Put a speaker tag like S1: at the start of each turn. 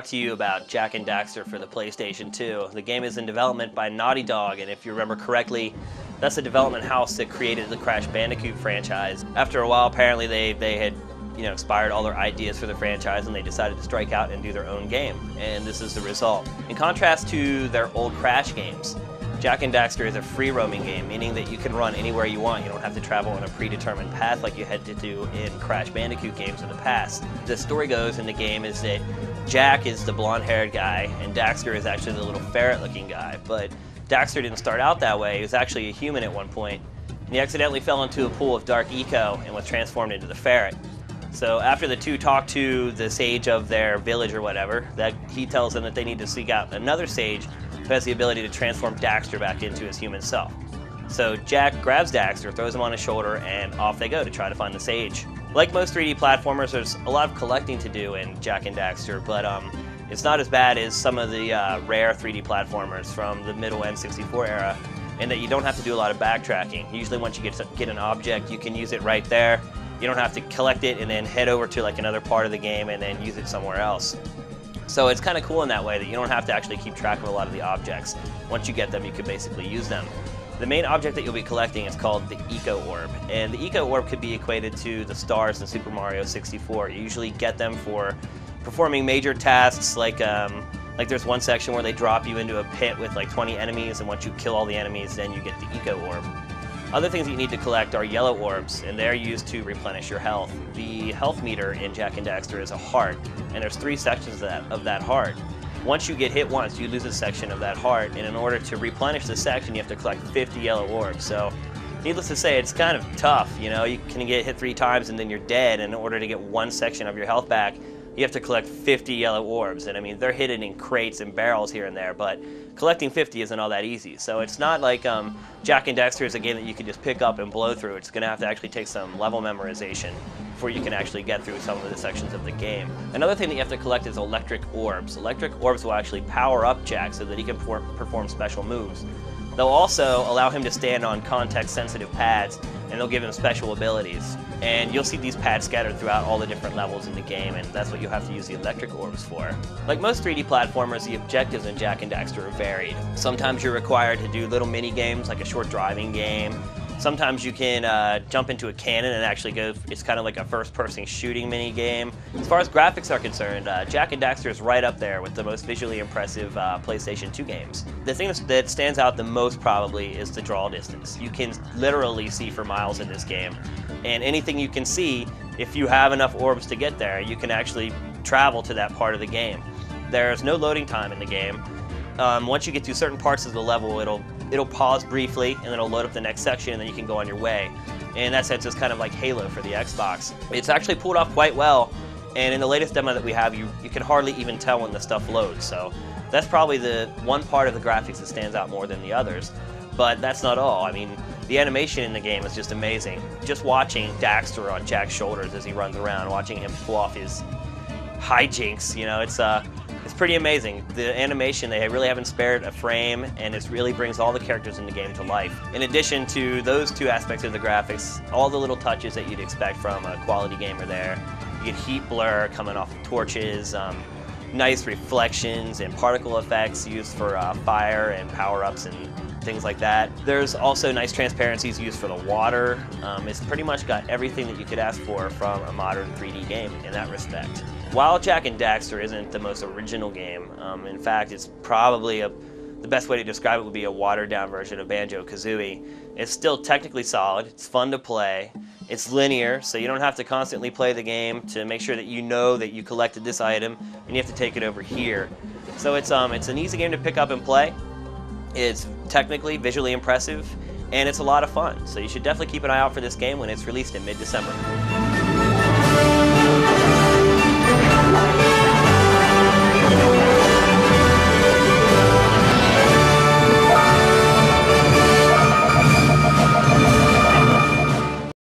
S1: talk to you about Jak and Daxter for the PlayStation 2. The game is in development by Naughty Dog, and if you remember correctly, that's the development house that created the Crash Bandicoot franchise. After a while, apparently they had expired all their ideas for the franchise, and they decided to strike out and do their own game, and this is the result. In contrast to their old Crash games, Jak and Daxter is a free-roaming game, meaning that you can run anywhere you want. You don't have to travel on a predetermined path like you had to do in Crash Bandicoot games in the past. The story goes in the game is that Jak is the blonde-haired guy, and Daxter is actually the little ferret-looking guy. But Daxter didn't start out that way. He was actually a human at one point, and he accidentally fell into a pool of dark eco and was transformed into the ferret. So after the two talk to the sage of their village or whatever, that he tells them that they need to seek out another sage who has the ability to transform Daxter back into his human self. So Jak grabs Daxter, throws him on his shoulder, and off they go to try to find the sage. Like most 3D platformers, there's a lot of collecting to do in Jak and Daxter, but it's not as bad as some of the rare 3D platformers from the middle N64 era, in that you don't have to do a lot of backtracking. Usually once you get an object, you can use it right there. You don't have to collect it and then head over to like another part of the game and then use it somewhere else. So it's kind of cool in that way that you don't have to actually keep track of a lot of the objects. Once you get them, you can basically use them. The main object that you'll be collecting is called the Eco Orb, and the Eco Orb could be equated to the stars in Super Mario 64. You usually get them for performing major tasks, like there's one section where they drop you into a pit with like 20 enemies, and once you kill all the enemies, then you get the Eco Orb. Other things that you need to collect are yellow orbs, and they're used to replenish your health. The health meter in Jak and Daxter is a heart, and there's 3 sections of that heart. Once you get hit once, you lose a section of that heart, and in order to replenish the section, you have to collect 50 yellow orbs. So, needless to say, it's kind of tough. You know, you can get hit 3 times and then you're dead, and in order to get 1 section of your health back, you have to collect 50 yellow orbs. And I mean, they're hidden in crates and barrels here and there, but collecting 50 isn't all that easy. So it's not like Jak and Daxter is a game that you can just pick up and blow through. It's going to have to actually take some level memorization before you can actually get through some of the sections of the game. Another thing that you have to collect is electric orbs. Electric orbs will actually power up Jak so that he can perform special moves. They'll also allow him to stand on context-sensitive pads, and they'll give him special abilities. And you'll see these pads scattered throughout all the different levels in the game, and that's what you'll have to use the electric orbs for. Like most 3D platformers, the objectives in Jak and Daxter are varied. Sometimes you're required to do little mini-games, like a short driving game. Sometimes you can jump into a cannon and actually go, it's kind of like a first-person shooting mini-game. As far as graphics are concerned, Jak and Daxter is right up there with the most visually impressive PlayStation 2 games. The thing that stands out the most probably is the draw distance. You can literally see for miles in this game, and anything you can see, if you have enough orbs to get there, you can actually travel to that part of the game. There's no loading time in the game. Once you get to certain parts of the level, it'll pause briefly, and then it'll load up the next section, and then you can go on your way. In that sense, it's kind of like Halo for the Xbox. It's actually pulled off quite well, and in the latest demo that we have, you can hardly even tell when the stuff loads. So that's probably the one part of the graphics that stands out more than the others. But that's not all. I mean, the animation in the game is just amazing. Just watching Daxter on Jak's shoulders as he runs around, watching him pull off his hijinks, you know, it's pretty amazing. The animation, they really haven't spared a frame, and it really brings all the characters in the game to life. In addition to those 2 aspects of the graphics, all the little touches that you'd expect from a quality game are there. You get heat blur coming off of torches, nice reflections and particle effects used for fire and power-ups and things like that. There's also nice transparencies used for the water. It's pretty much got everything that you could ask for from a modern 3D game in that respect. While Jak and Daxter isn't the most original game, in fact, it's probably the best way to describe it would be a watered-down version of Banjo-Kazooie. It's still technically solid, it's fun to play, it's linear, so you don't have to constantly play the game to make sure that you know that you collected this item and you have to take it over here. So it's an easy game to pick up and play. It's technically, visually impressive, and it's a lot of fun. So you should definitely keep an eye out for this game when it's released in mid-December.